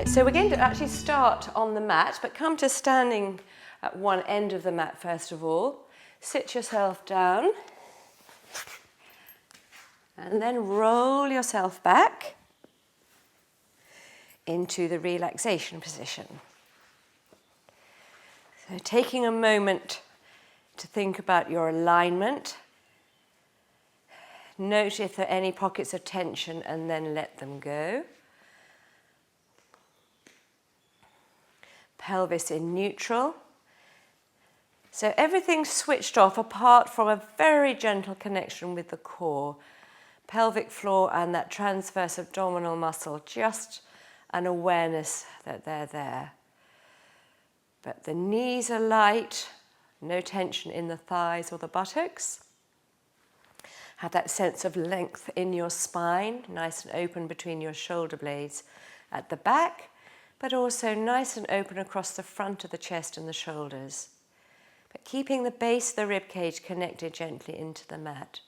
Right, so we're going to actually start on the mat, but come to standing at one end of the mat first of all. Sit yourself down and then roll yourself back into the relaxation position. So taking a moment to think about your alignment. Note if there are any pockets of tension and then let them go. Pelvis in neutral. So everything's switched off apart from a very gentle connection with the core. Pelvic floor and that transverse abdominal muscle, just an awareness that they're there. But the knees are light, no tension in the thighs or the buttocks. Have that sense of length in your spine, nice and open between your shoulder blades at the back, but also nice and open across the front of the chest and the shoulders. But keeping the base of the rib cage connected gently into the mat.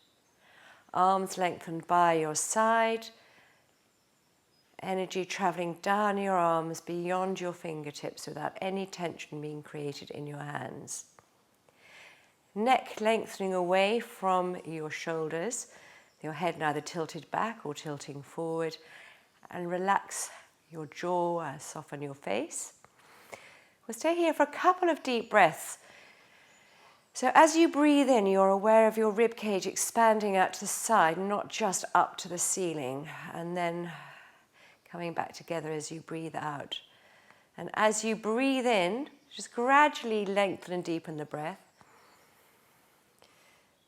Arms lengthened by your side. Energy traveling down your arms beyond your fingertips without any tension being created in your hands. Neck lengthening away from your shoulders. Your head neither tilted back or tilting forward. And relax your jaw, soften your face. We'll stay here for a couple of deep breaths. So as you breathe in, you're aware of your rib cage expanding out to the side, not just up to the ceiling, and then coming back together as you breathe out. And as you breathe in, just gradually lengthen and deepen the breath.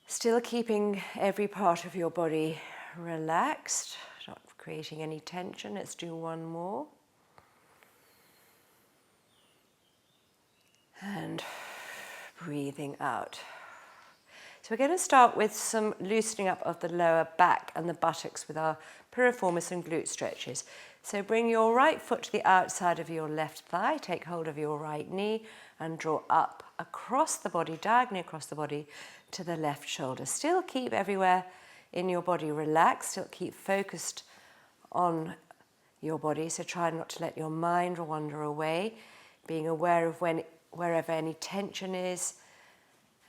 Still keeping every part of your body relaxed, not creating any tension. Let's do one more. And breathing out. So we're going to start with some loosening up of the lower back and the buttocks with our piriformis and glute stretches. So bring your right foot to the outside of your left thigh, take hold of your right knee and draw up across the body, diagonally across the body to the left shoulder. Still keep everywhere in your body relaxed, still keep focused on your body, so try not to let your mind wander away, being aware of wherever any tension is,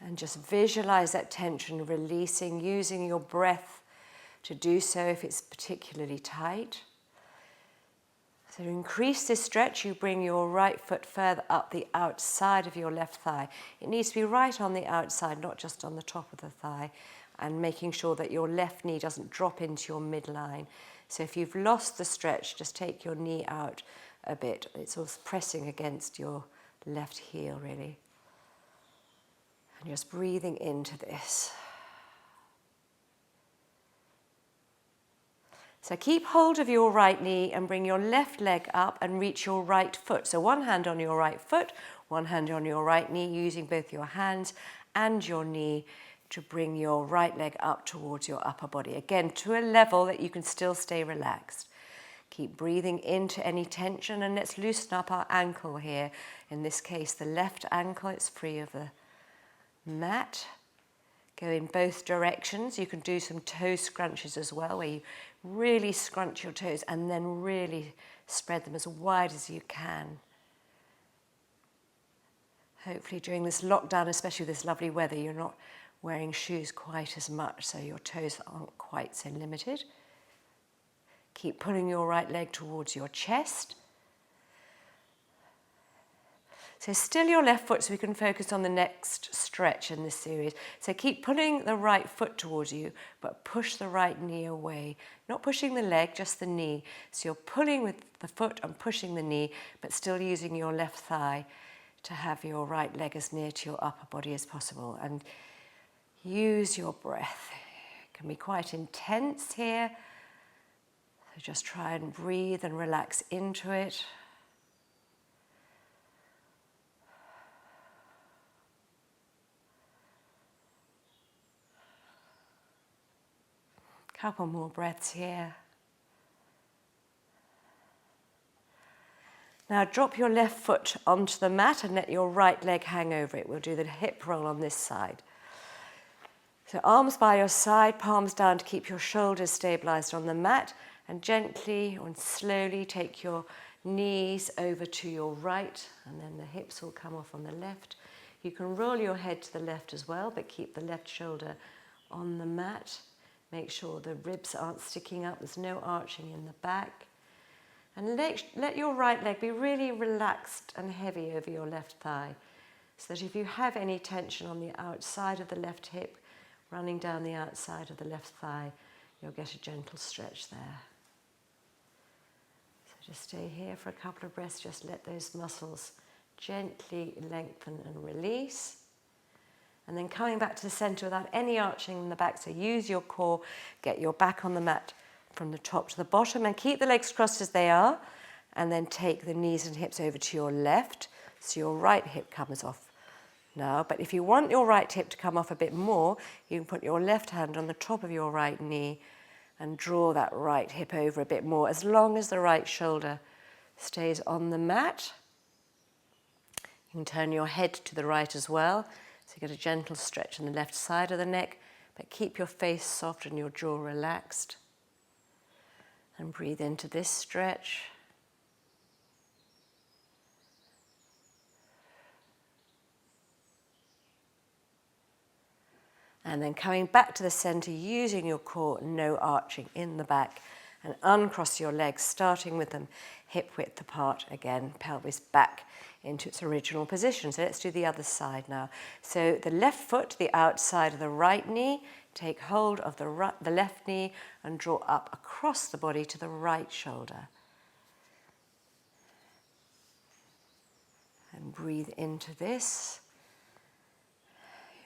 and just visualize that tension releasing, using your breath to do so if it's particularly tight. So to increase this stretch, you bring your right foot further up the outside of your left thigh. It needs to be right on the outside, not just on the top of the thigh, and making sure that your left knee doesn't drop into your midline. So if you've lost the stretch, just take your knee out a bit. It's also pressing against your left heel, really. And just breathing into this. So keep hold of your right knee and bring your left leg up and reach your right foot. So one hand on your right foot, one hand on your right knee, using both your hands and your knee to bring your right leg up towards your upper body. Again, to a level that you can still stay relaxed. Keep breathing into any tension, and let's loosen up our ankle here. In this case, the left ankle, it's free of the mat. Go in both directions. You can do some toe scrunches as well, where you really scrunch your toes and then really spread them as wide as you can. Hopefully during this lockdown, especially with this lovely weather, you're not wearing shoes quite as much, so your toes aren't quite so limited. Keep pulling your right leg towards your chest. So still your left foot so we can focus on the next stretch in this series. So keep pulling the right foot towards you, but push the right knee away. Not pushing the leg, just the knee. So you're pulling with the foot and pushing the knee, but still using your left thigh to have your right leg as near to your upper body as possible. And use your breath. It can be quite intense here. So just try and breathe and relax into it. Couple more breaths here. Now drop your left foot onto the mat and let your right leg hang over it. We'll do the hip roll on this side. So arms by your side, palms down to keep your shoulders stabilized on the mat, and gently and slowly take your knees over to your right, and then the hips will come off on the left. You can roll your head to the left as well, but keep the left shoulder on the mat. Make sure the ribs aren't sticking up, there's no arching in the back. And let your right leg be really relaxed and heavy over your left thigh, so that if you have any tension on the outside of the left hip, running down the outside of the left thigh, you'll get a gentle stretch there. So just stay here for a couple of breaths, just let those muscles gently lengthen and release. And then coming back to the center without any arching in the back, so use your core, get your back on the mat from the top to the bottom, and keep the legs crossed as they are, and then take the knees and hips over to your left, so your right hip comes off now. But if you want your right hip to come off a bit more, you can put your left hand on the top of your right knee and draw that right hip over a bit more, as long as the right shoulder stays on the mat. You can turn your head to the right as well, so you get a gentle stretch on the left side of the neck, but keep your face soft and your jaw relaxed. And breathe into this stretch. And then coming back to the center, using your core, no arching in the back, and uncross your legs, starting with them hip width apart again, pelvis back into its original position. So let's do the other side now. So the left foot to the outside of the right knee, take hold of the left knee and draw up across the body to the right shoulder. And breathe into this.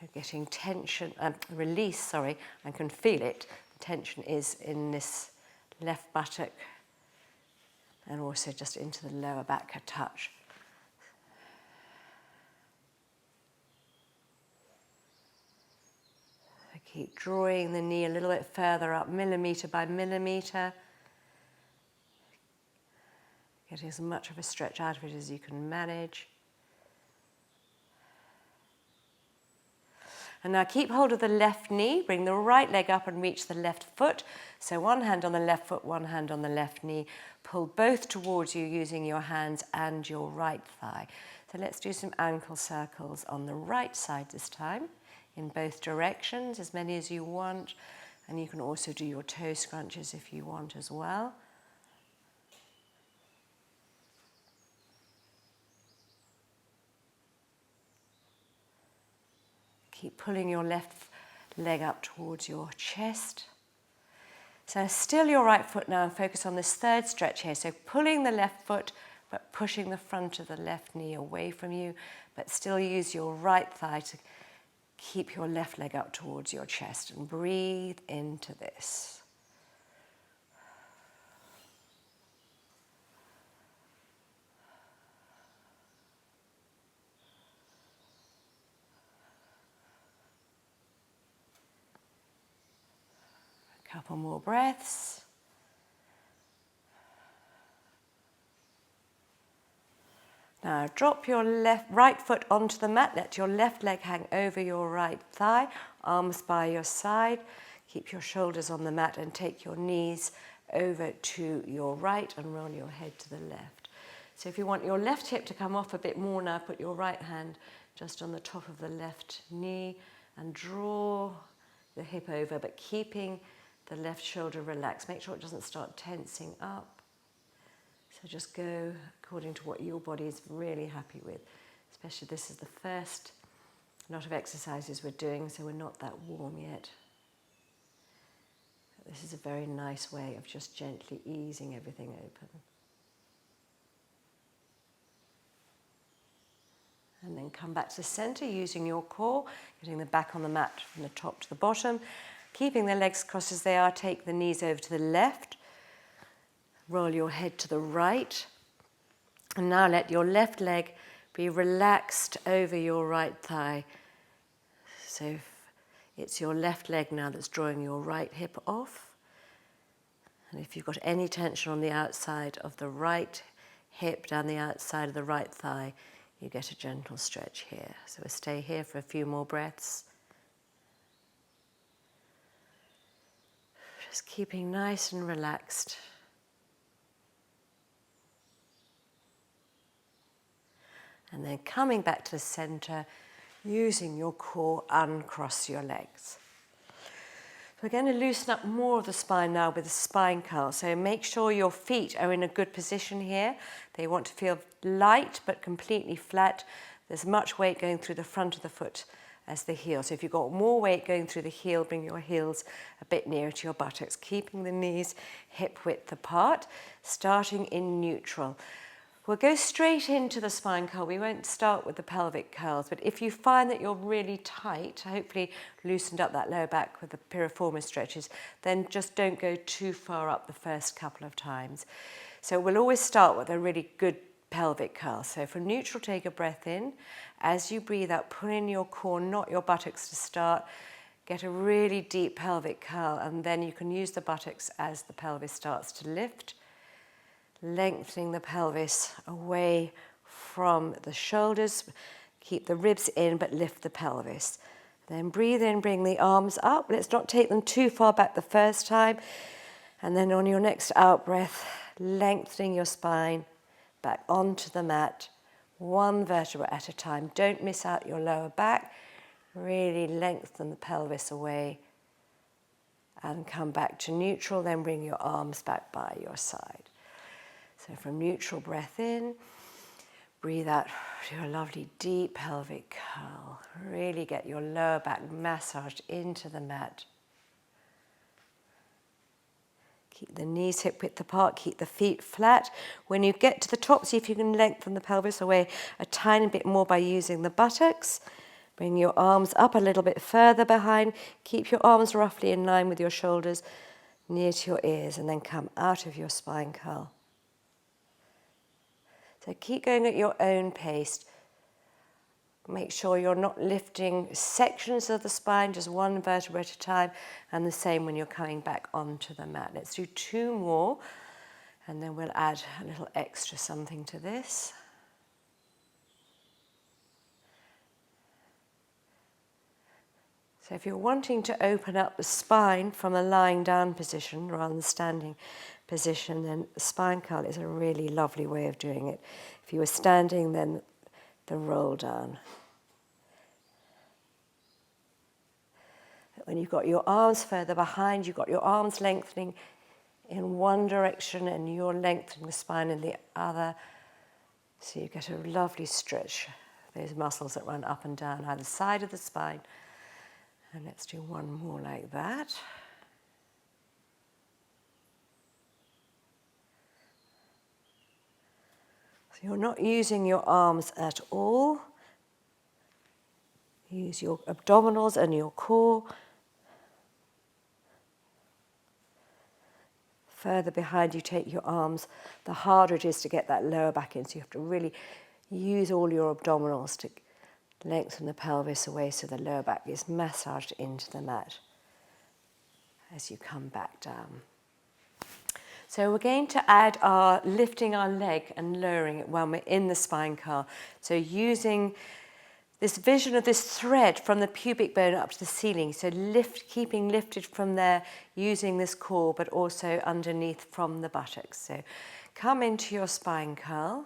You're getting tension, release, I can feel it. The tension is in this left buttock and also just into the lower back a touch. Keep drawing the knee a little bit further up, millimetre by millimetre. Getting as much of a stretch out of it as you can manage. And now keep hold of the left knee, bring the right leg up and reach the left foot. So one hand on the left foot, one hand on the left knee. Pull both towards you using your hands and your right thigh. So let's do some ankle circles on the right side this time, in both directions, as many as you want. And you can also do your toe scrunches if you want as well. Keep pulling your left leg up towards your chest. So still your right foot now and focus on this third stretch here. So pulling the left foot, but pushing the front of the left knee away from you, but still use your right thigh to keep your left leg up towards your chest, and breathe into this. A couple more breaths. Now drop your right foot onto the mat, let your left leg hang over your right thigh, arms by your side, keep your shoulders on the mat and take your knees over to your right and roll your head to the left. So if you want your left hip to come off a bit more now, put your right hand just on the top of the left knee and draw the hip over, but keeping the left shoulder relaxed. Make sure it doesn't start tensing up. So just go according to what your body is really happy with. Especially this is the first lot of exercises we're doing, so we're not that warm yet. But this is a very nice way of just gently easing everything open. And then come back to the center using your core, getting the back on the mat from the top to the bottom. Keeping the legs crossed as they are, take the knees over to the left. Roll your head to the right. And now let your left leg be relaxed over your right thigh. So it's your left leg now that's drawing your right hip off. And if you've got any tension on the outside of the right hip, down the outside of the right thigh, you get a gentle stretch here. So we'll stay here for a few more breaths. Just keeping nice and relaxed. And then coming back to the center, using your core, uncross your legs. We're going to loosen up more of the spine now with the spine curl. So make sure your feet are in a good position here. They want to feel light but completely flat. There's much weight going through the front of the foot as the heel. So if you've got more weight going through the heel, bring your heels a bit nearer to your buttocks, keeping the knees hip width apart, starting in neutral. We'll go straight into the spine curl. We won't start with the pelvic curls, but if you find that you're really tight, hopefully loosened up that lower back with the piriformis stretches, then just don't go too far up the first couple of times. So we'll always start with a really good pelvic curl. So from neutral, take a breath in. As you breathe out, pull in your core, not your buttocks to start. Get a really deep pelvic curl, and then you can use the buttocks as the pelvis starts to lift. Lengthening the pelvis away from the shoulders. Keep the ribs in, but lift the pelvis. Then breathe in, bring the arms up. Let's not take them too far back the first time. And then on your next out breath, lengthening your spine back onto the mat, one vertebra at a time. Don't miss out your lower back. Really lengthen the pelvis away and come back to neutral. Then bring your arms back by your side. So from neutral, breath in, breathe out, do a lovely deep pelvic curl. Really get your lower back massaged into the mat. Keep the knees hip width apart, keep the feet flat. When you get to the top, see if you can lengthen the pelvis away a tiny bit more by using the buttocks. Bring your arms up a little bit further behind. Keep your arms roughly in line with your shoulders, near to your ears, and then come out of your spine curl. So keep going at your own pace. Make sure you're not lifting sections of the spine, just one vertebra at a time, and the same when you're coming back onto the mat. Let's do 2 more, and then we'll add a little extra something to this. So if you're wanting to open up the spine from a lying down position rather than standing position, then the spine curl is a really lovely way of doing it. If you were standing, then the roll down. When you've got your arms further behind, you've got your arms lengthening in one direction and you're lengthening the spine in the other. So you get a lovely stretch, those muscles that run up and down either side of the spine. And let's do one more like that. So you're not using your arms at all. Use your abdominals and your core. Further behind you take your arms, the harder it is to get that lower back in. So you have to really use all your abdominals to lengthen the pelvis away so the lower back is massaged into the mat as you come back down. So we're going to add our lifting our leg and lowering it when we're in the spine curl. So using this vision of this thread from the pubic bone up to the ceiling. So keeping lifted from there, using this core, but also underneath from the buttocks. So come into your spine curl.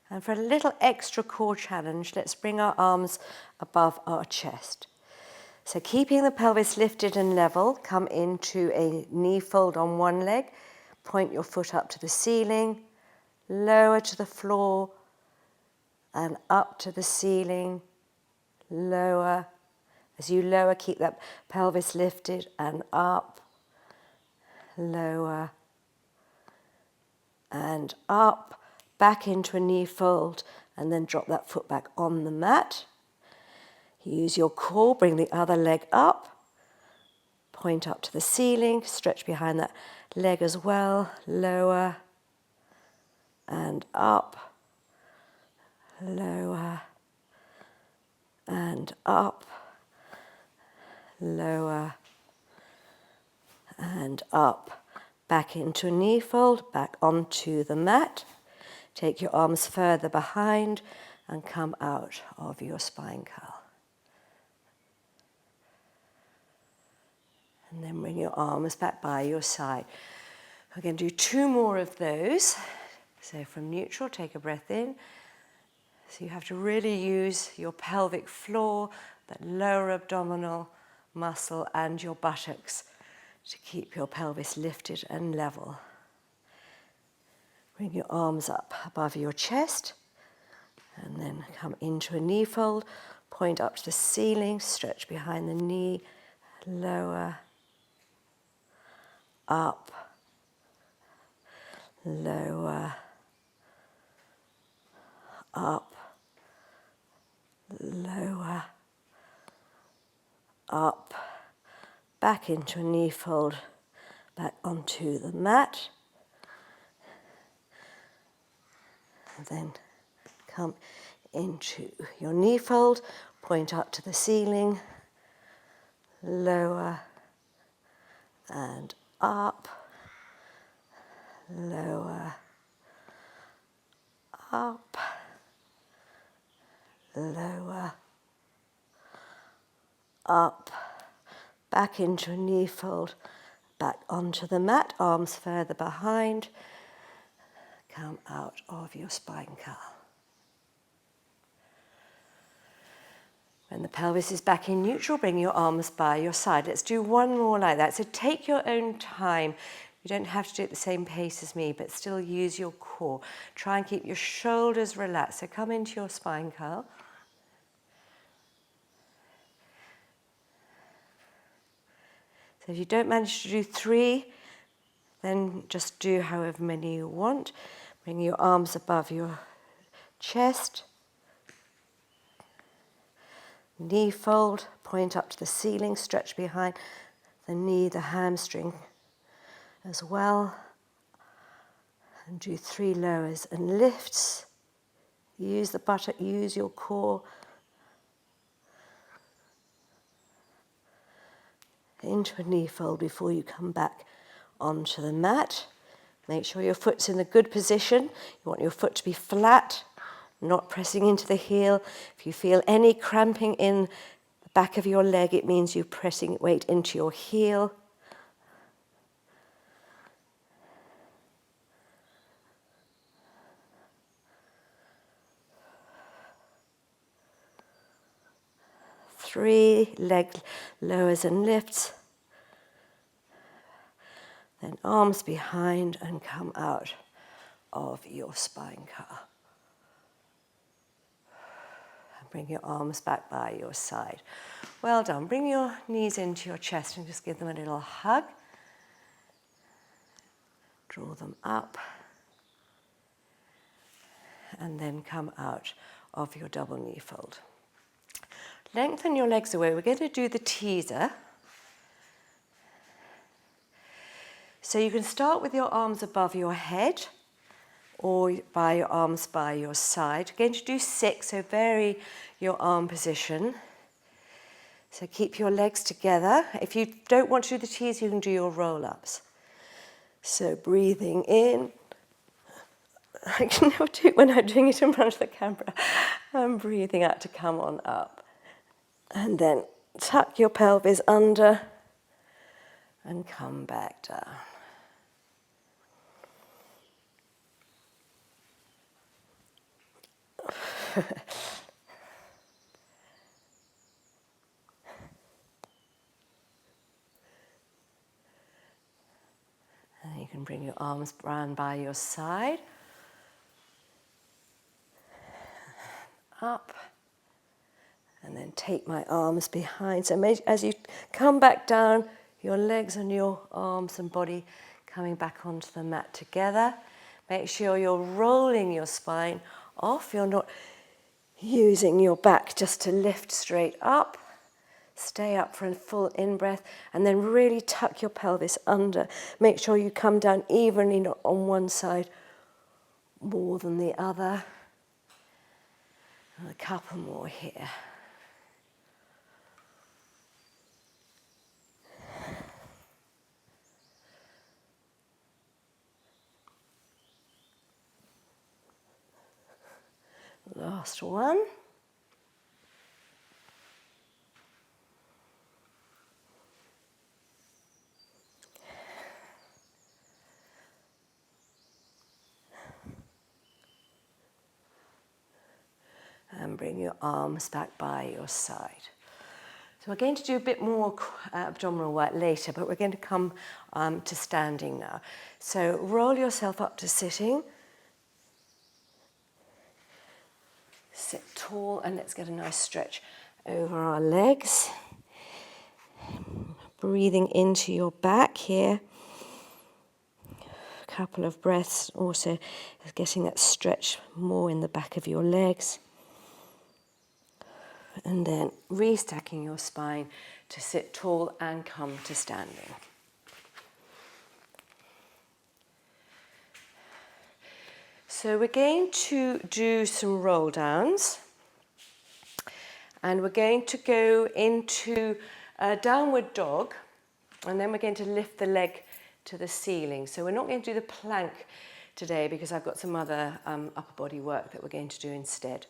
And for a little extra core challenge, let's bring our arms above our chest. So keeping the pelvis lifted and level, come into a knee fold on one leg, point your foot up to the ceiling, lower to the floor, and up to the ceiling, lower. As you lower, keep that pelvis lifted and up, lower, and up. Back into a knee fold and then drop that foot back on the mat. Use your core, bring the other leg up, point up to the ceiling, stretch behind that leg as well, lower and up, lower and up, lower and up. Back into a knee fold, back onto the mat. Take your arms further behind and come out of your spine curl. And then bring your arms back by your side. We're going to do 2 more of those. So from neutral, take a breath in. So you have to really use your pelvic floor, that lower abdominal muscle, and your buttocks to keep your pelvis lifted and level. Bring your arms up above your chest and then come into a knee fold. Point up to the ceiling, stretch behind the knee, lower, up, lower, up, lower, up, back into a knee fold, back onto the mat. And then come into your knee fold, point up to the ceiling, lower and up, lower, up, lower, up, back into a knee fold, back onto the mat, arms further behind, come out of your spine curl. When the pelvis is back in neutral, bring your arms by your side. Let's do 1 more like that. So take your own time. You don't have to do it at the same pace as me, but still use your core. Try and keep your shoulders relaxed. So come into your spine curl. So if you don't manage to do 3, then just do however many you want. Bring your arms above your chest. Knee fold, point up to the ceiling, stretch behind the knee, the hamstring as well. And do 3 lowers and lifts. Use the buttock, use your core. Into a knee fold before you come back onto the mat. Make sure your foot's in a good position. You want your foot to be flat, not pressing into the heel. If you feel any cramping in the back of your leg, it means you're pressing weight into your heel. Three leg lowers and lifts. Then arms behind and come out of your spine curl. Bring your arms back by your side. Well done. Bring your knees into your chest and just give them a little hug. Draw them up. And then come out of your double knee fold. Lengthen your legs away. We're going to do the teaser. So you can start with your arms above your head or by your arms by your side. We're going to do 6, so vary your arm position. So keep your legs together. If you don't want to do the teaser, you can do your roll-ups. So breathing in. I can never do it when I'm doing it in front of the camera. I'm breathing out to come on up. And then tuck your pelvis under and come back down. And you can bring your arms round by your side. Up. And then take my arms behind. So as you come back down, your legs and your arms and body coming back onto the mat together. Make sure you're rolling your spine off. You're not using your back just to lift straight up. Stay up for a full in-breath and then really tuck your pelvis under. Make sure you come down evenly, not on one side more than the other. And a couple more here. Last one. And bring your arms back by your side. So we're going to do a bit more abdominal work later, but we're going to come to standing now. So roll yourself up to sitting. Sit tall, and let's get a nice stretch over our legs. Breathing into your back here. A couple of breaths, also getting that stretch more in the back of your legs. And then restacking your spine to sit tall and come to standing. So we're going to do some roll downs, and we're going to go into a downward dog, and then we're going to lift the leg to the ceiling. So we're not going to do the plank today because I've got some other upper body work that we're going to do instead.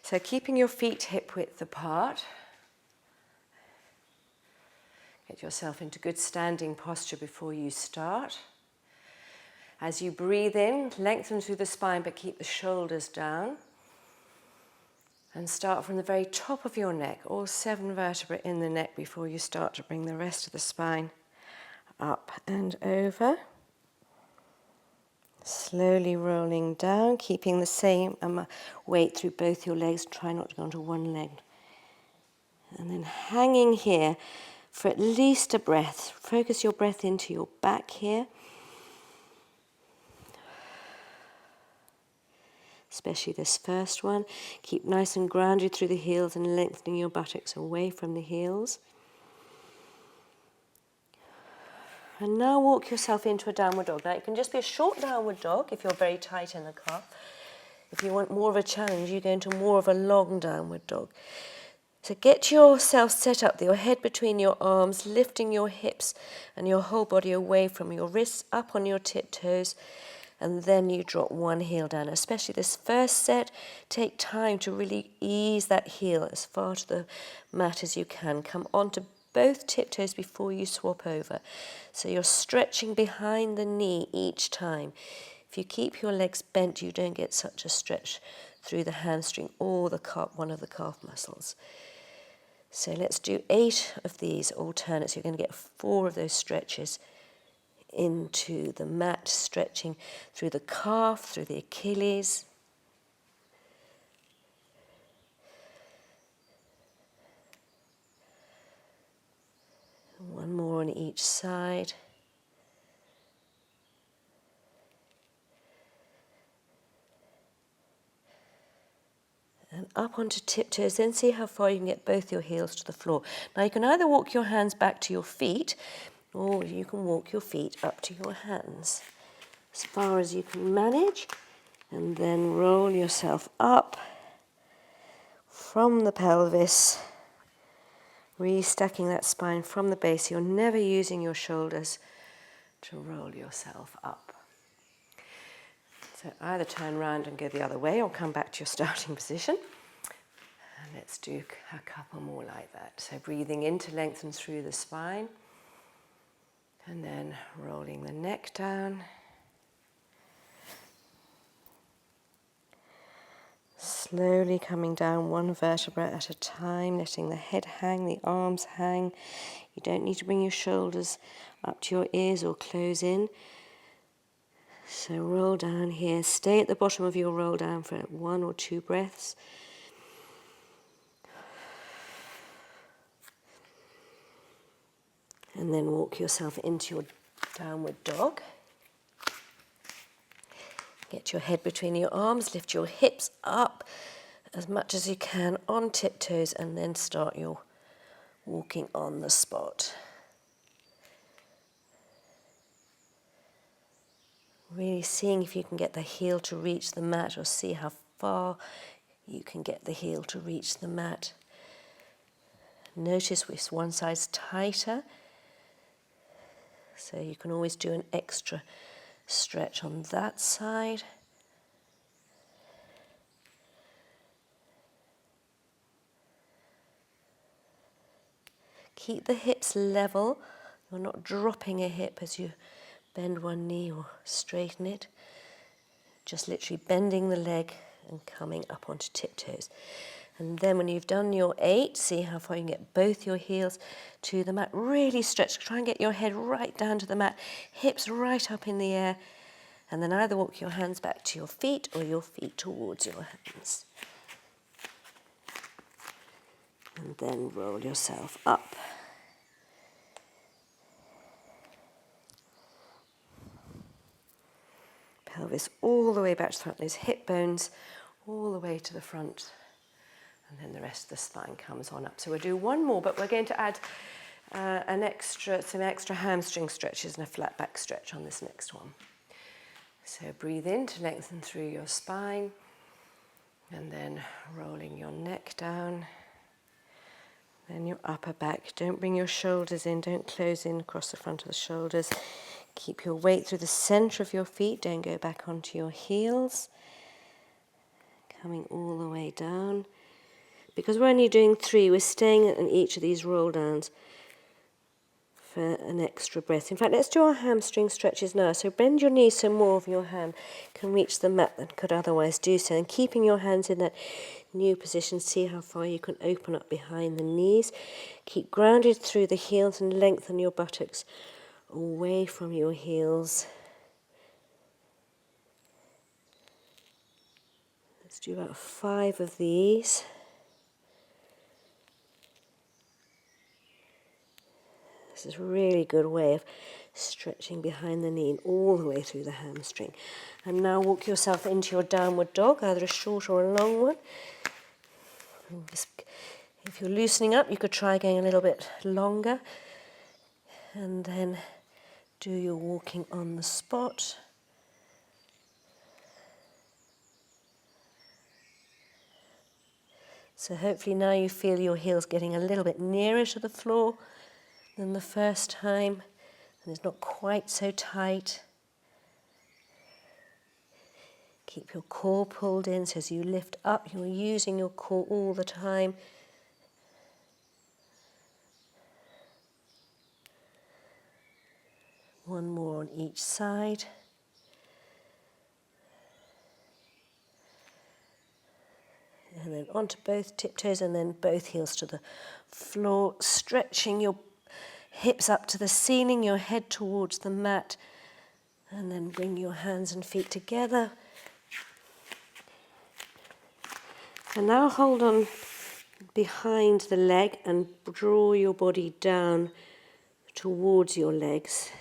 So keeping your feet hip width apart. Get yourself into good standing posture before you start. As you breathe in, lengthen through the spine, but keep the shoulders down. And start from the very top of your neck, all 7 vertebrae in the neck, before you start to bring the rest of the spine up and over. Slowly rolling down, keeping the same weight through both your legs. Try not to go onto one leg. And then hanging here for at least a breath. Focus your breath into your back here. Especially this first one. Keep nice and grounded through the heels and lengthening your buttocks away from the heels. And now walk yourself into a downward dog. Now it can just be a short downward dog if you're very tight in the calf. If you want more of a challenge, you go into more of a long downward dog. So get yourself set up, your head between your arms, lifting your hips and your whole body away from your wrists, up on your tiptoes, and then you drop one heel down. Especially this first set, take time to really ease that heel as far to the mat as you can. Come onto both tiptoes before you swap over. So you're stretching behind the knee each time. If you keep your legs bent, you don't get such a stretch through the hamstring or the calf, one of the calf muscles. So let's do 8 of these alternates. You're going to get 4 of those stretches into the mat, stretching through the calf, through the Achilles. One more on each side. And up onto tiptoes, then see how far you can get both your heels to the floor. Now you can either walk your hands back to your feet, or you can walk your feet up to your hands as far as you can manage, and then roll yourself up from the pelvis, restacking that spine from the base. You're never using your shoulders to roll yourself up. So either turn around and go the other way or come back to your starting position. And let's do a couple more like that. So breathing in to lengthen through the spine. And then rolling the neck down. Slowly coming down one vertebra at a time, letting the head hang, the arms hang. You don't need to bring your shoulders up to your ears or close in. So roll down here. Stay at the bottom of your roll down for 1 or 2 breaths. And then walk yourself into your downward dog. Get your head between your arms, lift your hips up as much as you can on tiptoes, and then start your walking on the spot. Really seeing if you can get the heel to reach the mat, or see how far you can get the heel to reach the mat. Notice if one side's tighter, so you can always do an extra stretch on that side. Keep the hips level. You're not dropping a hip as you bend one knee or straighten it. Just literally bending the leg and coming up onto tiptoes. And then when you've done your 8, see how far you can get both your heels to the mat. Really stretch. Try and get your head right down to the mat, hips right up in the air. And then either walk your hands back to your feet or your feet towards your hands. And then roll yourself up. Pelvis all the way back to the front, those hip bones all the way to the front. And then the rest of the spine comes on up. So we'll do one more, but we're going to add some extra hamstring stretches and a flat back stretch on this next one. So breathe in to lengthen through your spine, and then rolling your neck down. Then your upper back. Don't bring your shoulders in, don't close in across the front of the shoulders. Keep your weight through the center of your feet, don't go back onto your heels. Coming all the way down. Because we're only doing 3, we're staying in each of these roll downs for an extra breath. In fact, let's do our hamstring stretches now. So bend your knees so more of your hand can reach the mat than could otherwise do so. And keeping your hands in that new position, see how far you can open up behind the knees. Keep grounded through the heels and lengthen your buttocks away from your heels. Let's do about 5 of these. This is a really good way of stretching behind the knee and all the way through the hamstring. And now walk yourself into your downward dog, either a short or a long one. If you're loosening up, you could try going a little bit longer. And then do your walking on the spot. So hopefully now you feel your heels getting a little bit nearer to the floor than the first time, and it's not quite so tight. Keep your core pulled in, so as you lift up, you're using your core all the time. One more on each side. And then onto both tiptoes, and then both heels to the floor, stretching your hips up to the ceiling, your head towards the mat, and then bring your hands and feet together. And now hold on behind the leg and draw your body down towards your legs.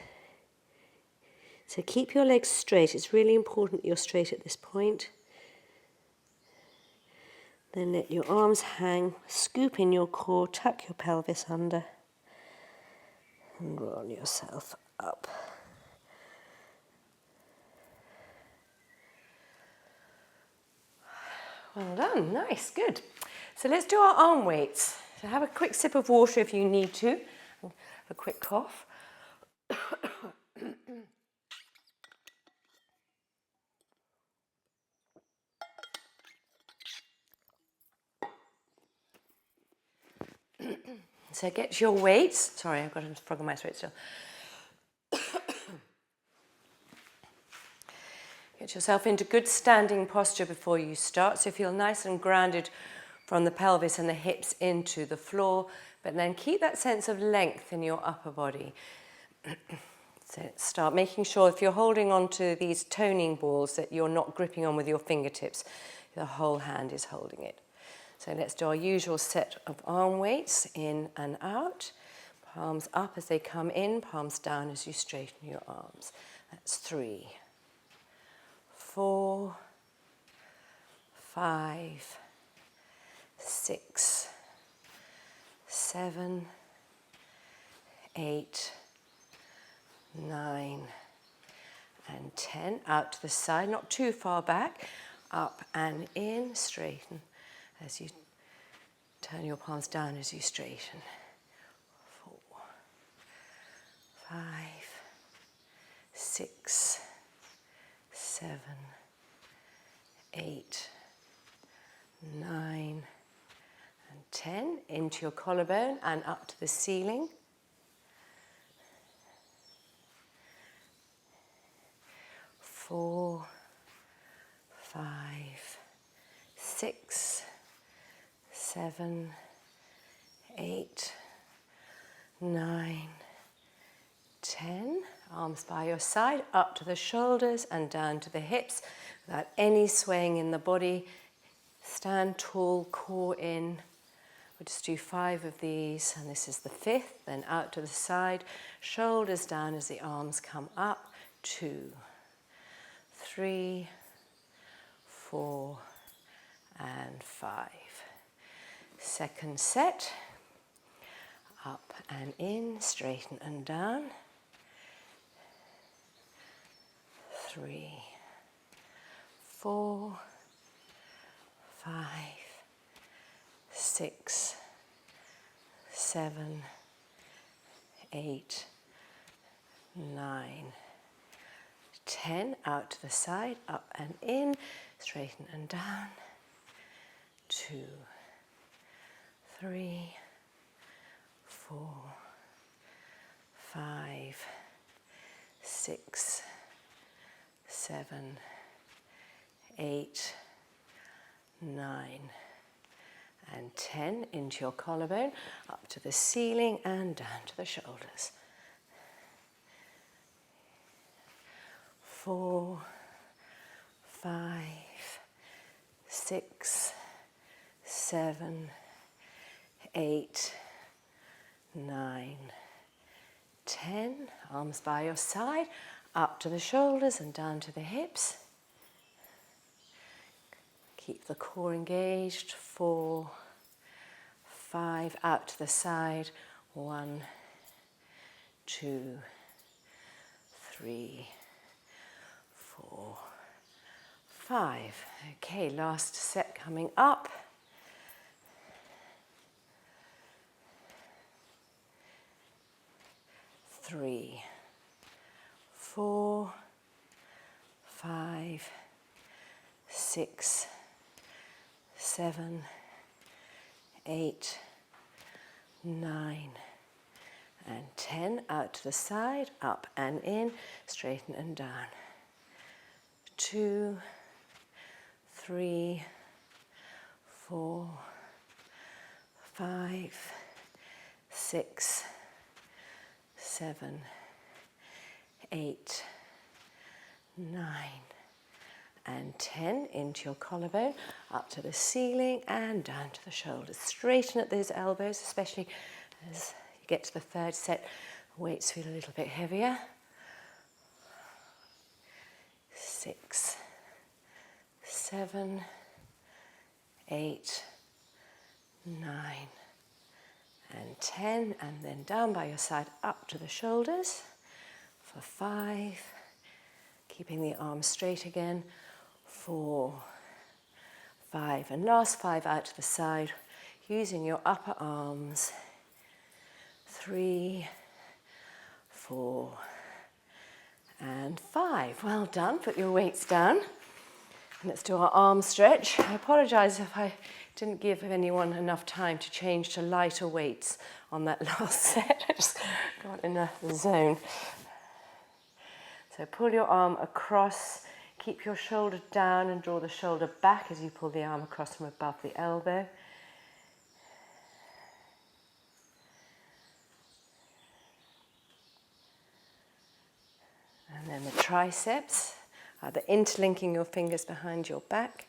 So keep your legs straight. It's really important that you're straight at this point. Then let your arms hang, scoop in your core, tuck your pelvis under, and roll yourself up. Well done, nice, good. So let's do our arm weights. So have a quick sip of water if you need to, a quick cough. So get your weights. Sorry, I've got a frog in my throat still. Get yourself into good standing posture before you start. So feel nice and grounded from the pelvis and the hips into the floor, but then keep that sense of length in your upper body. So start making sure if you're holding on to these toning balls that you're not gripping on with your fingertips. The whole hand is holding it. So let's do our usual set of arm weights, in and out. Palms up as they come in, palms down as you straighten your arms. That's 3, 4, 5, 6, 7, 8, 9, and 10. Out to the side, not too far back. Up and in, straighten as you turn your palms down as you straighten. 4, 5, 6, 7, 8, 9, and 10. Into your collarbone and up to the ceiling. 4, 5, 6, 7, 8, 9, 10. Arms by your side, up to the shoulders and down to the hips without any swaying in the body. Stand tall, core in. We'll just do 5 of these, and this is the 5th. Then out to the side, shoulders down as the arms come up. 2, 3, 4, and 5. Second set. Up and in, straighten and down. 3, 4, 5, 6, 7, 8, 9, 10. Out to the side, up and in, straighten and down. 2, 3, 4, 5, 6, 7, 8, 9, and 10. Into your collarbone, up to the ceiling and down to the shoulders. 4, 5, 6, 7, 8, 9, 10. Arms by your side, up to the shoulders and down to the hips. Keep the core engaged. 4, 5, out to the side. 1, 2, 3, 4, 5. Okay, last set coming up. 3, 4, 5, 6, 7, 8, 9, and 10. Out to the side, up and in, straighten and down. 2, 3, 4, 5, 6, 7, 8, 9, and 10. Into your collarbone, up to the ceiling and down to the shoulders. Straighten at those elbows, especially as you get to the third set. Weights feel a little bit heavier. 6, 7, 8, 9, and 10, and then down by your side, up to the shoulders for 5, keeping the arms straight again, 4, 5, and last 5 out to the side, using your upper arms, 3, 4, and 5. Well done. Put your weights down. And let's do our arm stretch. I apologise if I didn't give anyone enough time to change to lighter weights on that last set. I just got in the zone. So pull your arm across, keep your shoulder down and draw the shoulder back as you pull the arm across from above the elbow. And then the triceps, either interlinking your fingers behind your back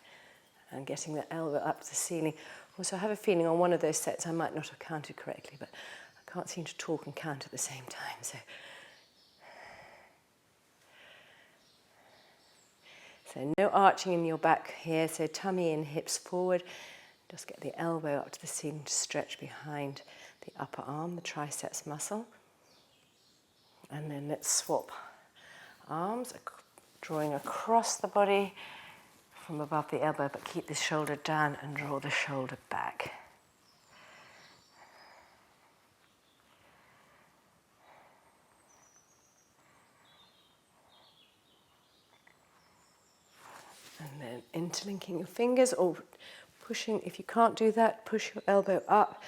and getting the elbow up to the ceiling. Also, I have a feeling on one of those sets I might not have counted correctly, but I can't seem to talk and count at the same time. So no arching in your back here, so tummy in, hips forward. Just get the elbow up to the ceiling to stretch behind the upper arm, the triceps muscle. And then let's swap arms, drawing across the body from above the elbow, but keep the shoulder down and draw the shoulder back. And then interlinking your fingers or pushing, if you can't do that, push your elbow up,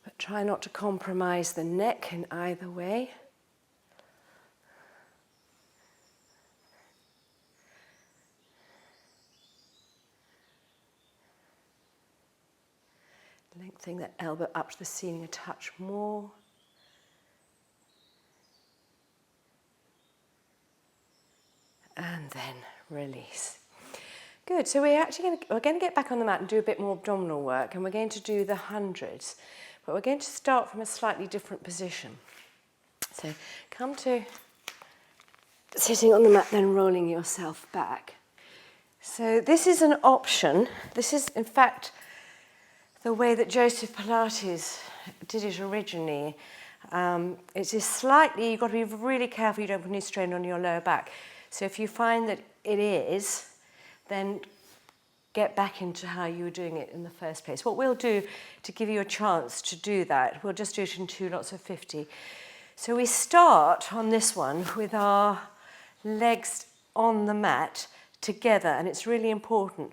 but try not to compromise the neck in either way. Lengthening the elbow up to the ceiling a touch more. And then release. Good, so we're going to get back on the mat and do a bit more abdominal work, and we're going to do the hundreds, but we're going to start from a slightly different position. So come to sitting on the mat, then rolling yourself back. So this is an option. This is, in fact, the way that Joseph Pilates did it originally. It is slightly, you've got to be really careful you don't put any strain on your lower back. So if you find that it is, then get back into how you were doing it in the first place. What we'll do to give you a chance to do that, we'll just do it in 2 lots of 50. So we start on this one with our legs on the mat together, and it's really important.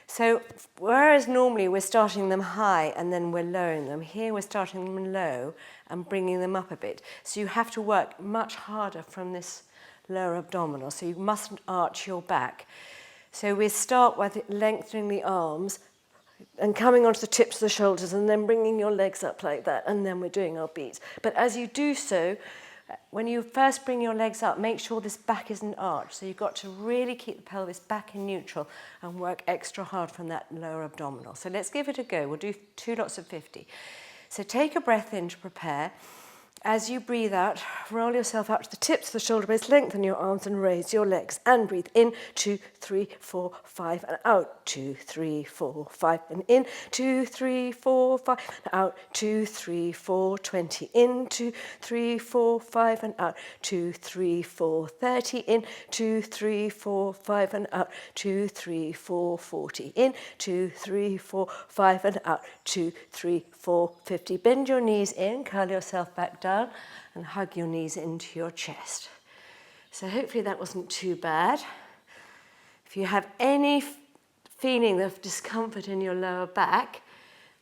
So whereas normally we're starting them high and then we're lowering them, here we're starting them low and bringing them up a bit. So you have to work much harder from this lower abdominal, so you mustn't arch your back. So we start with lengthening the arms and coming onto the tips of the shoulders and then bringing your legs up like that, and then we're doing our beats. But as you do so, when you first bring your legs up, make sure this back isn't arched. So you've got to really keep the pelvis back in neutral and work extra hard from that lower abdominal. So let's give it a go. We'll do 2 lots of 50. So take a breath in to prepare. As you breathe out, roll yourself up to the tips of the shoulder blades, lengthen your arms and raise your legs. And breathe in, 2, 3, 4, 5, and out, 2, 3, 4, 5, and in, 2, 3, 4, 5, and out, 2, 3, 4, 20, in, 2, 3, 4, 5, and out, 2, 3, 4, 30, in, 2, 3, 4, 5, and out, 2, 3, 4, 40, in, 2, 3, 4, 5, and out, 2, 3, 4, 50. Bend your knees in, curl yourself back down, and hug your knees into your chest. So hopefully that wasn't too bad. If you have any feeling of discomfort in your lower back,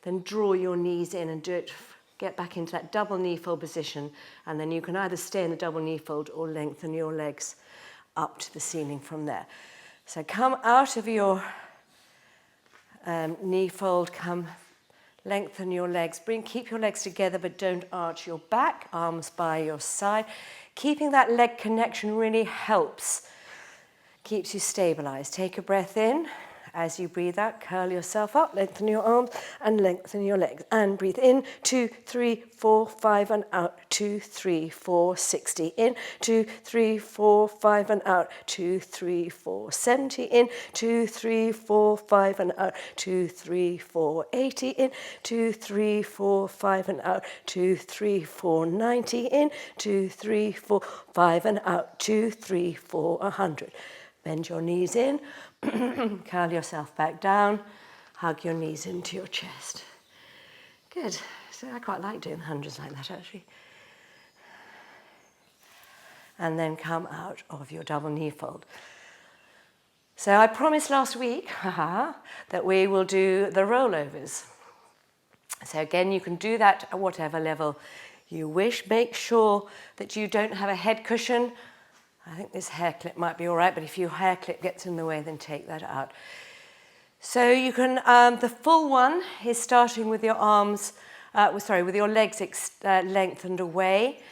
then draw your knees in and do it. Get back into that double knee fold position, and then you can either stay in the double knee fold or lengthen your legs up to the ceiling from there. So come out of your knee fold, lengthen your legs. Keep your legs together, but don't arch your back. Arms by your side. Keeping that leg connection really helps. Keeps you stabilized. Take a breath in. As you breathe out, curl yourself up, lengthen your arms and lengthen your legs. And breathe in, 2, 3, 4, 5, and out, 2, 3, 4, 60, in, 2, 3, 4, 5, and out, 2, 3, 4, 70, in, 2, 3, 4, 5, and out, 2, 3, 4, 80, in, 2, 3, 4, 5, and out, 2, 3, 4, 90, in, 2, 3, 4, 5, and out, 2, 3, 4, 100. Bend your knees in, curl yourself back down, hug your knees into your chest. Good. So I quite like doing the hundreds like that, actually. And then come out of your double knee fold. So I promised last week that we will do the rollovers. So again, you can do that at whatever level you wish. Make sure that you don't have a head cushion. I think this hair clip might be all right, but if your hair clip gets in the way, then take that out. So you can, the full one is starting with your arms, with your legs lengthened away.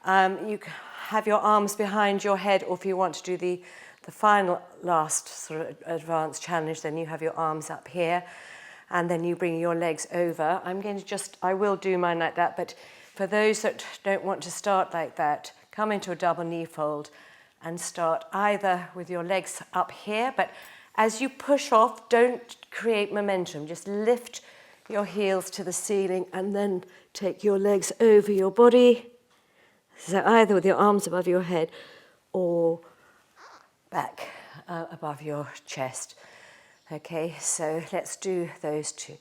You have your arms behind your head, or if you want to do the final last sort of advanced challenge, then you have your arms up here, and then you bring your legs over. I will do mine like that, but for those that don't want to start like that, come into a double knee fold and start either with your legs up here, but as you push off, don't create momentum. Just lift your heels to the ceiling and then take your legs over your body. So either with your arms above your head or back above your chest. Okay, so let's do those two,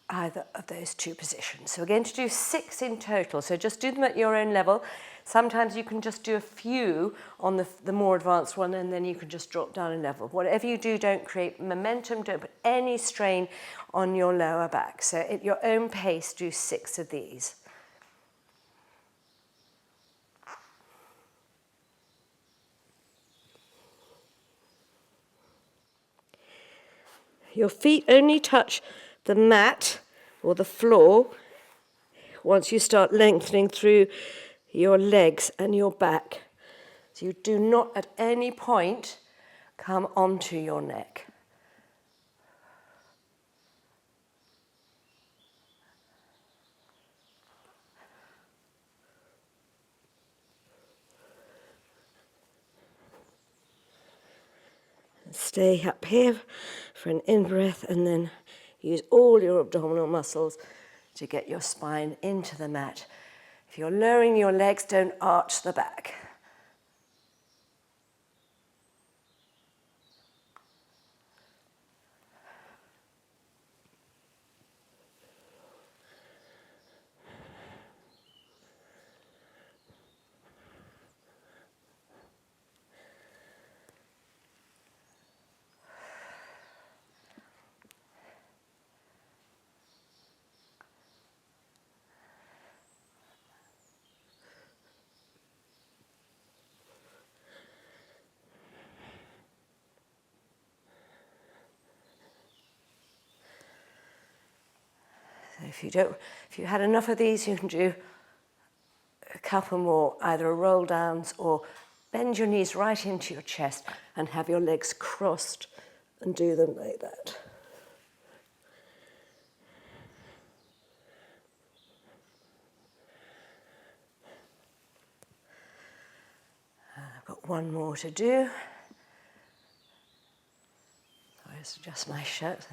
either of those two positions. So we're going to do 6 in total, so just do them at your own level. Sometimes you can just do a few on the more advanced one, and then you can just drop down a level. Whatever you do, don't create momentum, don't put any strain on your lower back. So at your own pace, do 6 of these. Your feet only touch the mat or the floor once you start lengthening through your legs and your back. So you do not at any point come onto your neck. Stay up here for an in-breath and then use all your abdominal muscles to get your spine into the mat. If you're lowering your legs, don't arch the back. If you had enough of these, you can do a couple more, either a roll downs or bend your knees right into your chest and have your legs crossed and do them like that. I've got one more to do. I'll just adjust my shirt.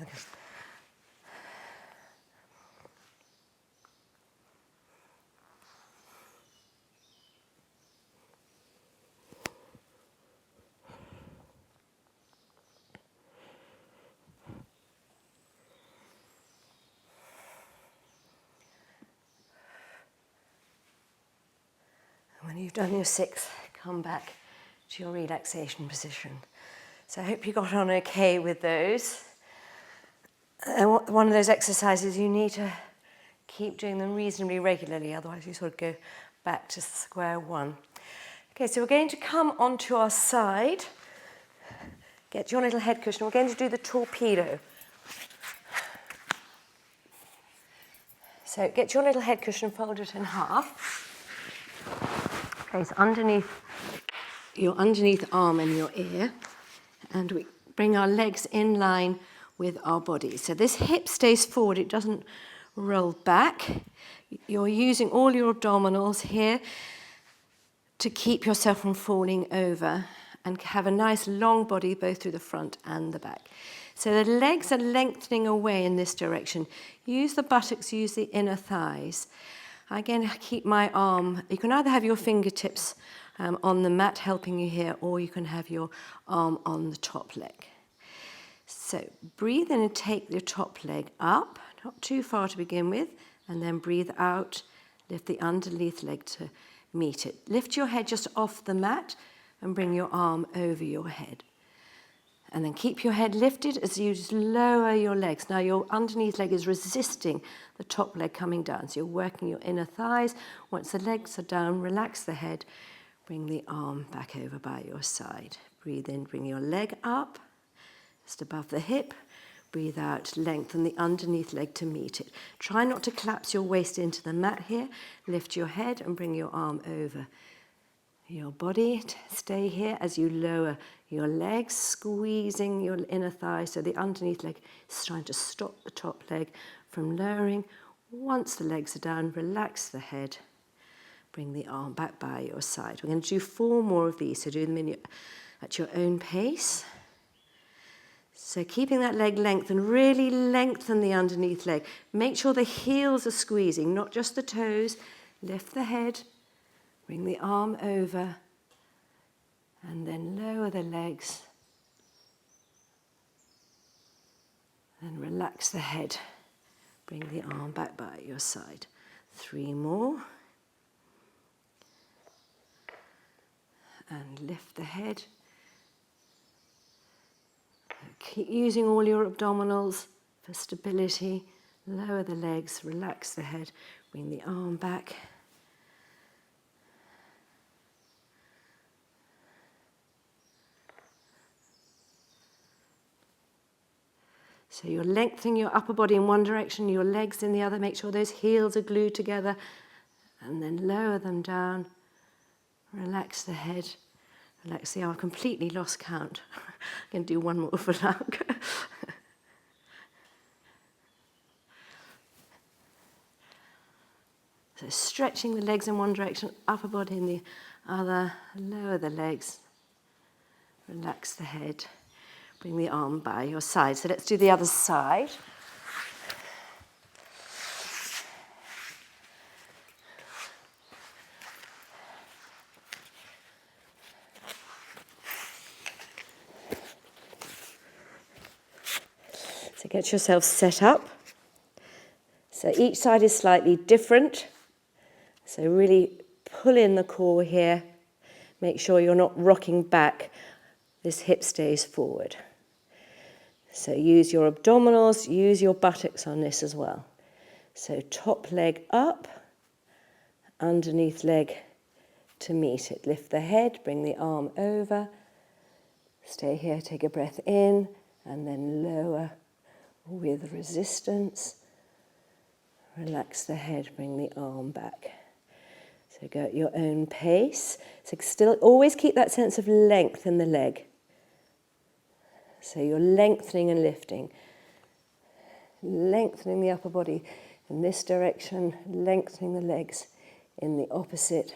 When you've done your 6, come back to your relaxation position. So I hope you got on okay with those. One of those exercises, you need to keep doing them reasonably regularly, otherwise you sort of go back to square one. Okay, so we're going to come onto our side. Get your little head cushion. We're going to do the torpedo. So get your little head cushion, fold it in half. Place underneath your arm and your ear, and we bring our legs in line with our body. So this hip stays forward, it doesn't roll back. You're using all your abdominals here to keep yourself from falling over and have a nice long body both through the front and the back. So the legs are lengthening away in this direction. Use the buttocks, use the inner thighs. Again, keep my arm. You can either have your fingertips on the mat helping you here, or you can have your arm on the top leg. So breathe in and take your top leg up, not too far to begin with, and then breathe out, lift the underneath leg to meet it. Lift your head just off the mat and bring your arm over your head. And then keep your head lifted as you just lower your legs. Now your underneath leg is resisting the top leg coming down. So you're working your inner thighs. Once the legs are down, relax the head. Bring the arm back over by your side. Breathe in, bring your leg up, just above the hip. Breathe out, lengthen the underneath leg to meet it. Try not to collapse your waist into the mat here. Lift your head and bring your arm over your body. Stay here as you lower your legs, squeezing your inner thigh so the underneath leg is trying to stop the top leg from lowering. Once the legs are down, relax the head. Bring the arm back by your side. We're going to do 4 more of these, so do them at your own pace. So keeping that leg lengthened, really lengthen the underneath leg. Make sure the heels are squeezing, not just the toes. Lift the head. Bring the arm over and then lower the legs and relax the head. Bring the arm back by your side. 3 more. And lift the head. Keep using all your abdominals for stability. Lower the legs, relax the head. Bring the arm back. So you're lengthening your upper body in one direction, your legs in the other. Make sure those heels are glued together. And then lower them down. Relax the head. Relax the arm. I've completely lost count. I'm going to do one more for luck. So stretching the legs in one direction, upper body in the other. Lower the legs. Relax the head. Bring the arm by your side. So let's do the other side. So get yourself set up. So each side is slightly different. So really pull in the core here. Make sure you're not rocking back. This hip stays forward. So use your abdominals, use your buttocks on this as well. So top leg up, underneath leg to meet it. Lift the head, bring the arm over. Stay here, take a breath in, and then lower with resistance. Relax the head, bring the arm back. So go at your own pace. So still always keep that sense of length in the leg. So you're lengthening and lifting. Lengthening the upper body in this direction, lengthening the legs in the opposite.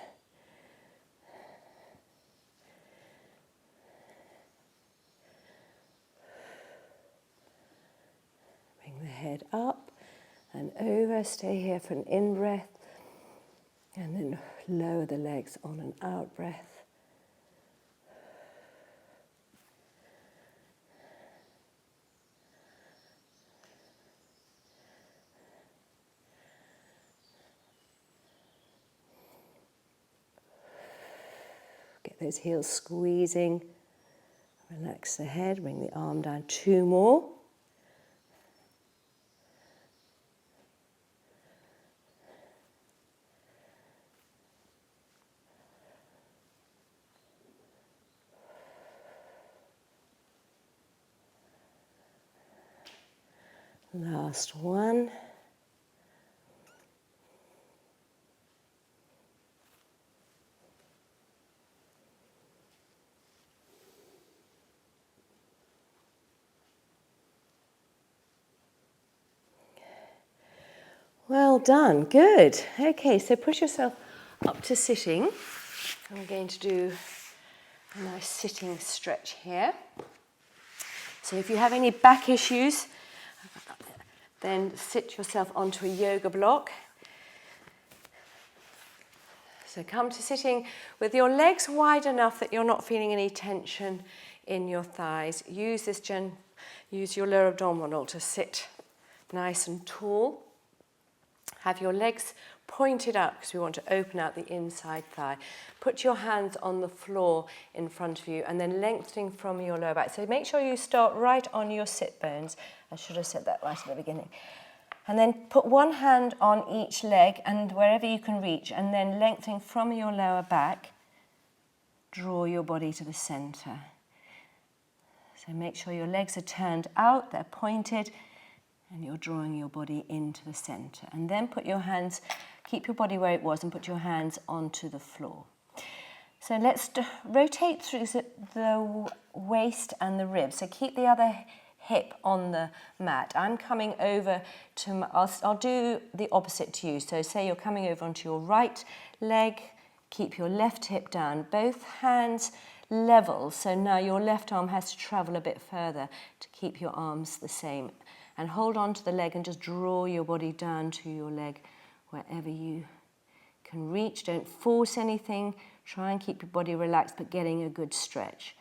Bring the head up and over. Stay here for an in-breath. And then lower the legs on an out-breath. Get those heels squeezing. Relax the head, bring the arm down. 2 more. Last one. Well done, good. Okay, so push yourself up to sitting. I'm going to do a nice sitting stretch here. So if you have any back issues, then sit yourself onto a yoga block. So come to sitting with your legs wide enough that you're not feeling any tension in your thighs. Use your lower abdominal to sit nice and tall. Have your legs pointed up because we want to open out the inside thigh. Put your hands on the floor in front of you and then lengthening from your lower back. So make sure you start right on your sit bones. I should have said that right at the beginning. And then put one hand on each leg and wherever you can reach, and then lengthening from your lower back, draw your body to the centre. So make sure your legs are turned out, they're pointed, and you're drawing your body into the centre. And then put your hands, keep your body where it was and put your hands onto the floor. So let's rotate through the waist and the ribs. So keep the other hip on the mat. I'm coming over to, I'll do the opposite to you. So say you're coming over onto your right leg, keep your left hip down, both hands level. So now your left arm has to travel a bit further to keep your arms the same. And hold on to the leg and just draw your body down to your leg wherever you can reach. Don't force anything. Try and keep your body relaxed, but getting a good stretch.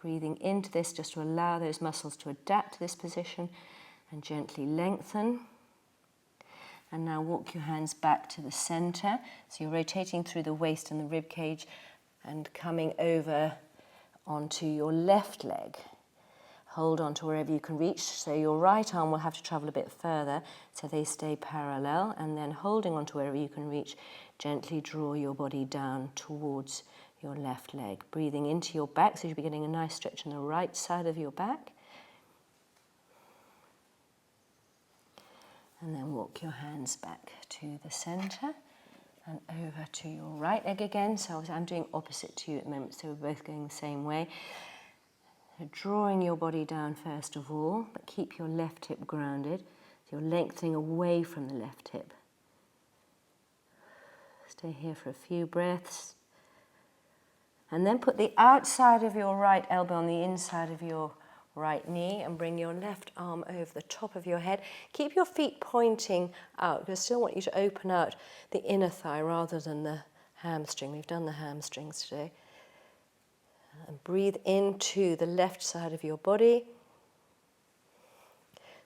Breathing into this just to allow those muscles to adapt to this position and gently lengthen. And now walk your hands back to the center. So you're rotating through the waist and the rib cage and coming over onto your left leg. Hold on to wherever you can reach. So your right arm will have to travel a bit further so they stay parallel. And then holding on to wherever you can reach, gently draw your body down towards your left leg. Breathing into your back, so you'll be getting a nice stretch on the right side of your back. And then walk your hands back to the center and over to your right leg again. So I'm doing opposite to you at the moment, so we're both going the same way. So drawing your body down first of all, but keep your left hip grounded. So you're lengthening away from the left hip. Stay here for a few breaths. And then put the outside of your right elbow on the inside of your right knee and bring your left arm over the top of your head. Keep your feet pointing out, because I still want you to open out the inner thigh rather than the hamstring. We've done the hamstrings today. And breathe into the left side of your body.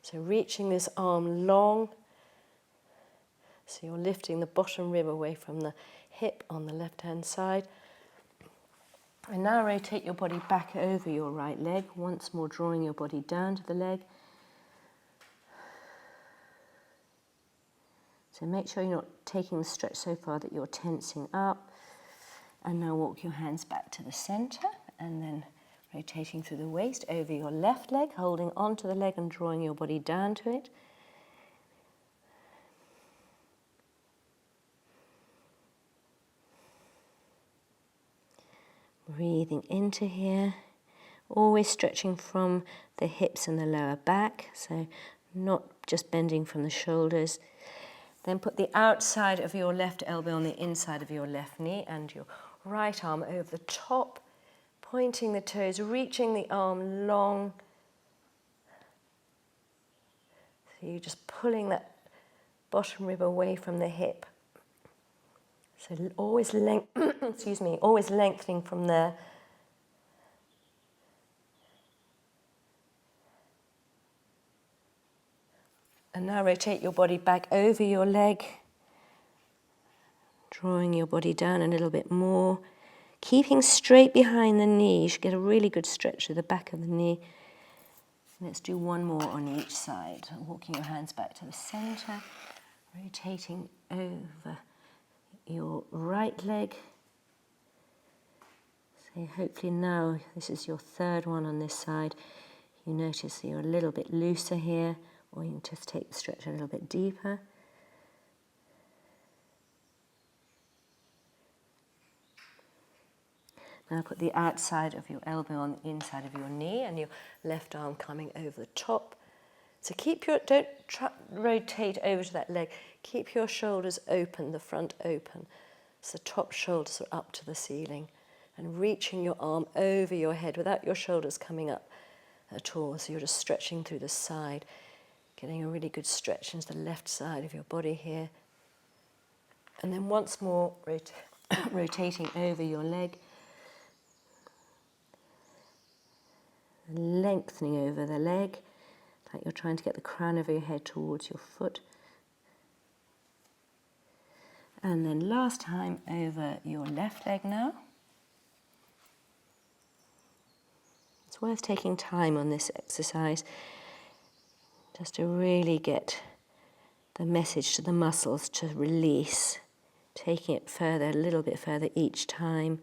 So reaching this arm long. So you're lifting the bottom rib away from the hip on the left-hand side. And now rotate your body back over your right leg, once more drawing your body down to the leg. So make sure you're not taking the stretch so far that you're tensing up. And now walk your hands back to the center and then rotating through the waist over your left leg, holding onto the leg and drawing your body down to it. Breathing into here, always stretching from the hips and the lower back, so not just bending from the shoulders. Then put the outside of your left elbow on the inside of your left knee and your right arm over the top, pointing the toes, reaching the arm long. So you're just pulling that bottom rib away from the hip. So always always lengthening from there. And now rotate your body back over your leg, drawing your body down a little bit more, keeping straight behind the knee. You should get a really good stretch to the back of the knee. Let's do one more on each side. Walking your hands back to the center, rotating over your right leg. So hopefully now, this is your third one on this side, you notice that you're a little bit looser here, or you can just take the stretch a little bit deeper. Now put the outside of your elbow on the inside of your knee and your left arm coming over the top. So don't rotate over to that leg. Keep your shoulders open, the front open. So the top shoulders are up to the ceiling. And reaching your arm over your head without your shoulders coming up at all. So you're just stretching through the side, getting a really good stretch into the left side of your body here. And then once more, rotating over your leg. Lengthening over the leg, like you're trying to get the crown of your head towards your foot. And then last time over your left leg now. It's worth taking time on this exercise just to really get the message to the muscles to release, taking it further, a little bit further each time.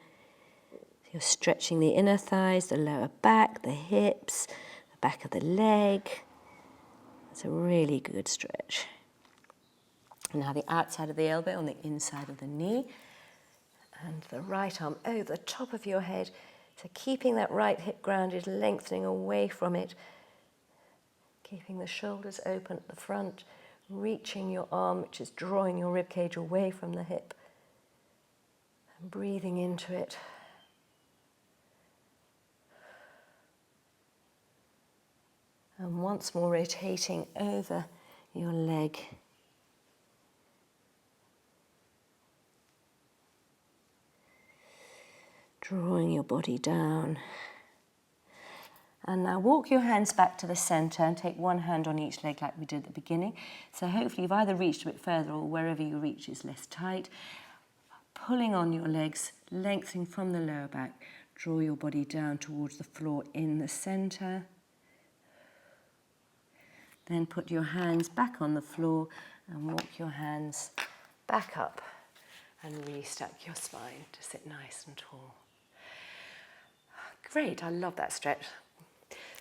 You're stretching the inner thighs, the lower back, the hips, the back of the leg. It's a really good stretch. And now the outside of the elbow on the inside of the knee, and the right arm over the top of your head. So keeping that right hip grounded, lengthening away from it, keeping the shoulders open at the front, reaching your arm, which is drawing your ribcage away from the hip, and breathing into it. And once more rotating over your leg. Drawing your body down. And now walk your hands back to the center and take one hand on each leg like we did at the beginning. So hopefully you've either reached a bit further or wherever you reach is less tight. Pulling on your legs, lengthening from the lower back. Draw your body down towards the floor in the center. Then put your hands back on the floor and walk your hands back up and re-stack your spine to sit nice and tall. Great, I love that stretch.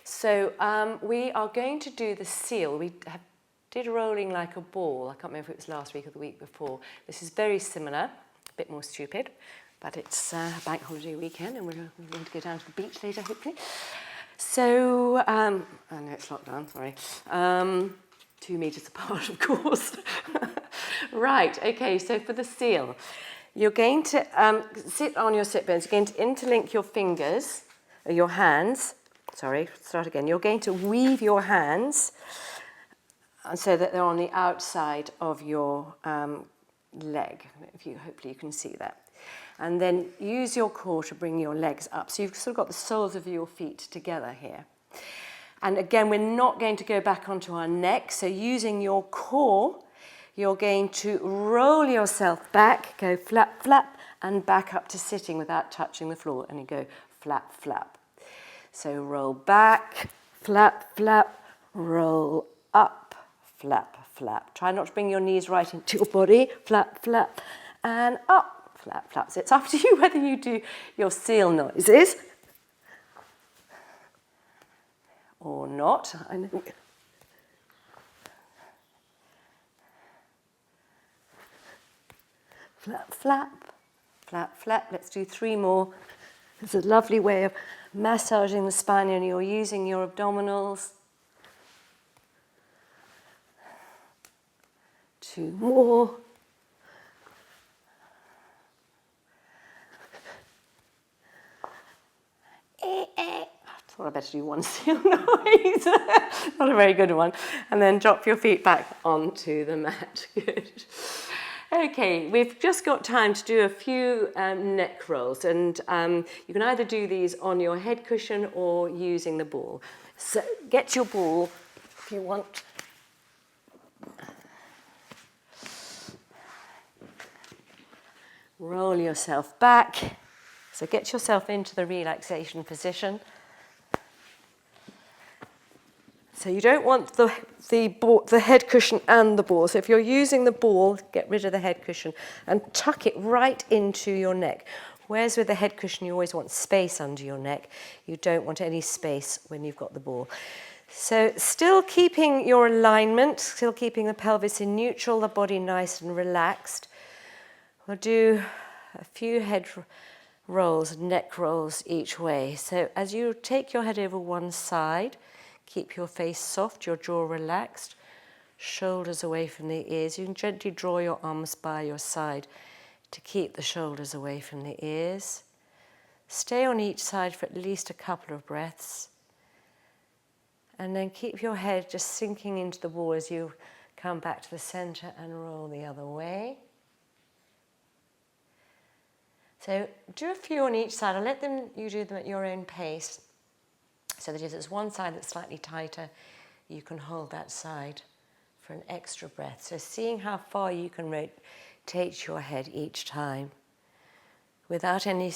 So we are going to do the seal. We did rolling like a ball. I can't remember if it was last week or the week before. This is very similar, a bit more stupid, but it's bank holiday weekend and we're going to go down to the beach later, hopefully. So, I know it's lockdown, sorry. 2 meters apart, of course. Right, okay, so for the seal, you're going to sit on your sit bones. You're going to interlink your fingers, or your hands. Sorry, start again. You're going to weave your hands so that they're on the outside of your leg. Hopefully you can see that. And then use your core to bring your legs up. So you've sort of got the soles of your feet together here. And again, we're not going to go back onto our neck. So using your core, you're going to roll yourself back, go flap, flap, and back up to sitting without touching the floor. And you go flap, flap. So roll back, flap, flap, roll up, flap, flap. Try not to bring your knees right into your body. Flap, flap, and up, flap, flap. So it's up to you whether you do your seal noises or not. I know. Flap, flap, flap, flap. Let's do 3 more. It's a lovely way of massaging the spine and you're using your abdominals. 2 more. I thought I'd better do 1 seal noise. Not a very good one. And then drop your feet back onto the mat. Good. Okay, we've just got time to do a few neck rolls, and you can either do these on your head cushion or using the ball. So get your ball if you want. Roll yourself back. So get yourself into the relaxation position. So you don't want the head cushion and the ball. So if you're using the ball, get rid of the head cushion and tuck it right into your neck. Whereas with the head cushion, you always want space under your neck. You don't want any space when you've got the ball. So still keeping your alignment, still keeping the pelvis in neutral, the body nice and relaxed. We'll do a few head rolls, neck rolls each way. So as you take your head over one side, keep your face soft, your jaw relaxed, shoulders away from the ears. You can gently draw your arms by your side to keep the shoulders away from the ears. Stay on each side for at least a couple of breaths. And then keep your head just sinking into the ball as you come back to the center and roll the other way. So do a few on each side. I'll let you do them at your own pace. So that if there's one side that's slightly tighter, you can hold that side for an extra breath. So seeing how far you can rotate your head each time without any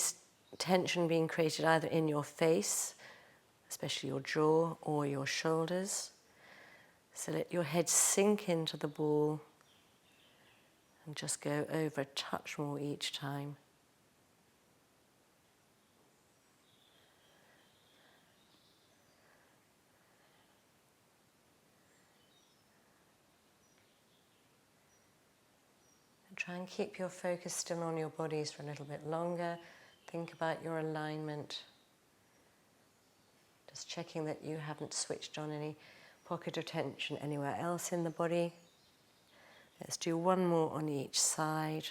tension being created either in your face, especially your jaw or your shoulders. So let your head sink into the ball and just go over a touch more each time. Try and keep your focus still on your bodies for a little bit longer. Think about your alignment. Just checking that you haven't switched on any pocket of tension anywhere else in the body. Let's do 1 more on each side.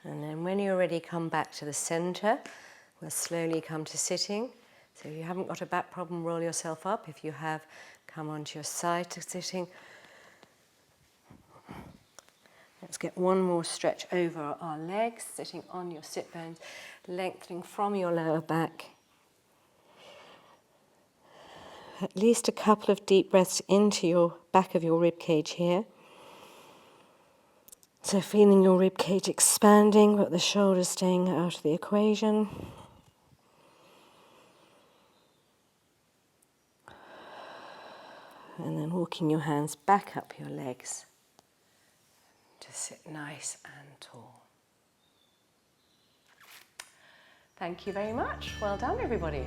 And then when you're ready, come back to the center. We'll slowly come to sitting. So if you haven't got a back problem, roll yourself up. If you have, come onto your side to sitting. Let's get 1 more stretch over our legs, sitting on your sit bones, lengthening from your lower back. At least a couple of deep breaths into your back of your rib cage here. So feeling your rib cage expanding, but the shoulders staying out of the equation. And then walking your hands back up your legs to sit nice and tall. Thank you very much. Well done, everybody.